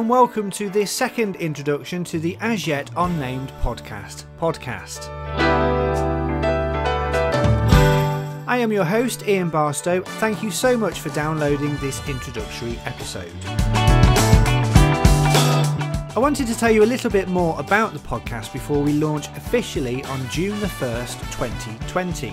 and welcome to this second introduction to the As Yet Unnamed Podcast. I am your host, Ian Barstow. Thank you so much for downloading this introductory episode. I wanted to tell you a little bit more about the podcast before we launch officially on June the 1st, 2020.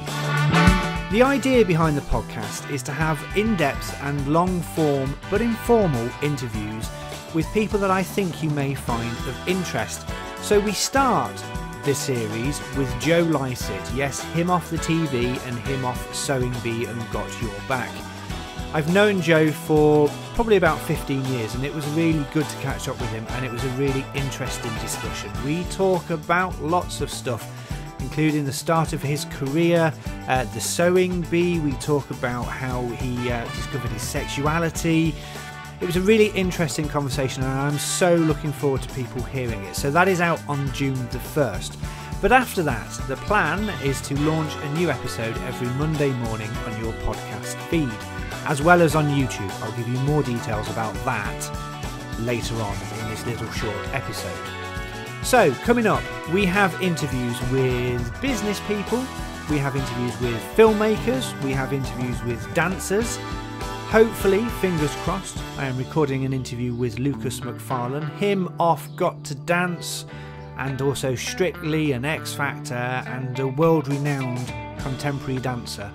The idea behind the podcast is to have in-depth and long-form but informal interviews with people that I think you may find of interest. So we start this series with Joe Lycett, yes, him off the TV and him off Sewing Bee and Got Your Back. I've known Joe for probably about 15 years and it was really good to catch up with him, and it was a really interesting discussion. We talk about lots of stuff, including the start of his career, the Sewing Bee. We talk about how he discovered his sexuality. It was a really interesting conversation and I'm so looking forward to people hearing it. So that is out on June the 1st. But after that, the plan is to launch a new episode every Monday morning on your podcast feed, as well as on YouTube. I'll give you more details about that later on in this little short episode. So, coming up, we have interviews with business people, we have interviews with filmmakers, we have interviews with dancers. Hopefully, fingers crossed, I am recording an interview with Lukas McFarlane, him off Got to Dance, and also Strictly and X Factor, and a world-renowned contemporary dancer.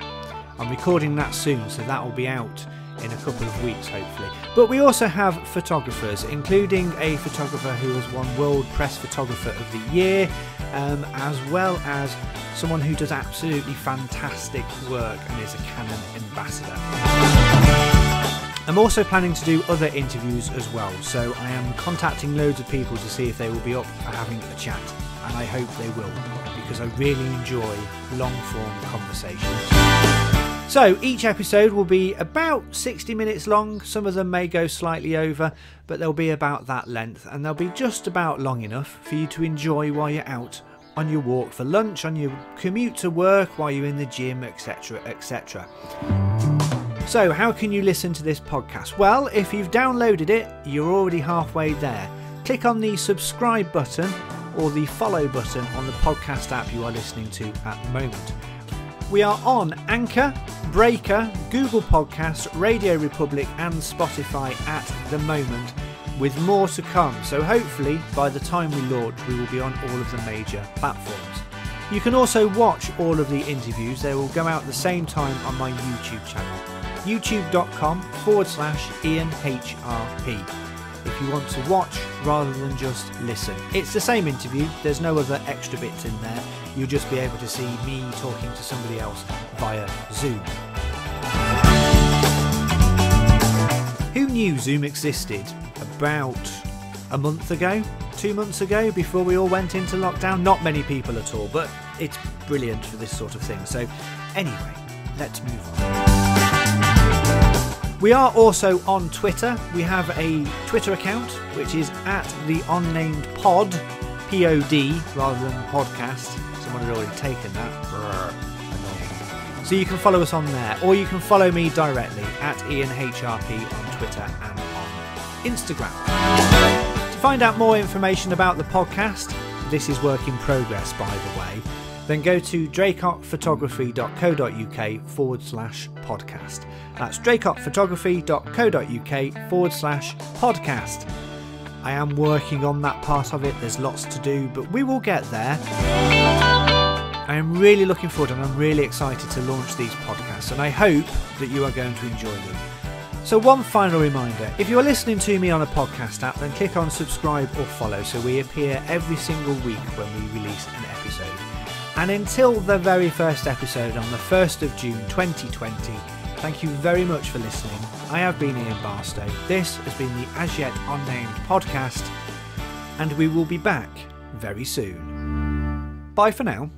I'm recording that soon, so that will be out in a couple of weeks, hopefully. But we also have photographers, including a photographer who has won World Press Photographer of the Year, as well as someone who does absolutely fantastic work and is a Canon ambassador. I'm also planning to do other interviews as well, so I am contacting loads of people to see if they will be up for having a chat, and I hope they will, because I really enjoy long-form conversations. So each episode will be about 60 minutes long. Some of them may go slightly over, but they'll be about that length, and they'll be just about long enough for you to enjoy while you're out on your walk for lunch, on your commute to work, while you're in the gym, etc, etc. So how can you listen to this podcast? Well, if you've downloaded it, you're already halfway there. Click on the subscribe button or the follow button on the podcast app you are listening to at the moment. We are on Anchor, Breaker, Google Podcasts, Radio Republic and Spotify at the moment, with more to come. So hopefully by the time we launch, we will be on all of the major platforms. You can also watch all of the interviews. They will go out at the same time on my YouTube channel, youtube.com/IanHRP, if you want to watch rather than just listen. It's the same interview, there's no other extra bits in there. You'll just be able to see me talking to somebody else via Zoom. Who knew Zoom existed about a month ago, 2 months ago, before we all went into lockdown? Not many people at all, but it's brilliant for this sort of thing. So anyway, let's move on. We are also on Twitter. We have a Twitter account, which is at the Unnamed Pod, P-O-D, rather than podcast. Someone had already taken that. So you can follow us on there, or you can follow me directly at IanHRP on Twitter and on Instagram. To find out more information about the podcast, this is work in progress by the way, then go to dracottphotography.co.uk/podcast. That's dracottphotography.co.uk/podcast. I am working on that part of it, there's lots to do, but we will get there. I am really looking forward and I'm really excited to launch these podcasts, and I hope that you are going to enjoy them. So one final reminder, if you're listening to me on a podcast app, then click on subscribe or follow so we appear every single week when we release an episode. And until the very first episode on the 1st of June 2020, thank you very much for listening. I have been Ian Barstow. This has been the As Yet Unnamed Podcast, and we will be back very soon. Bye for now.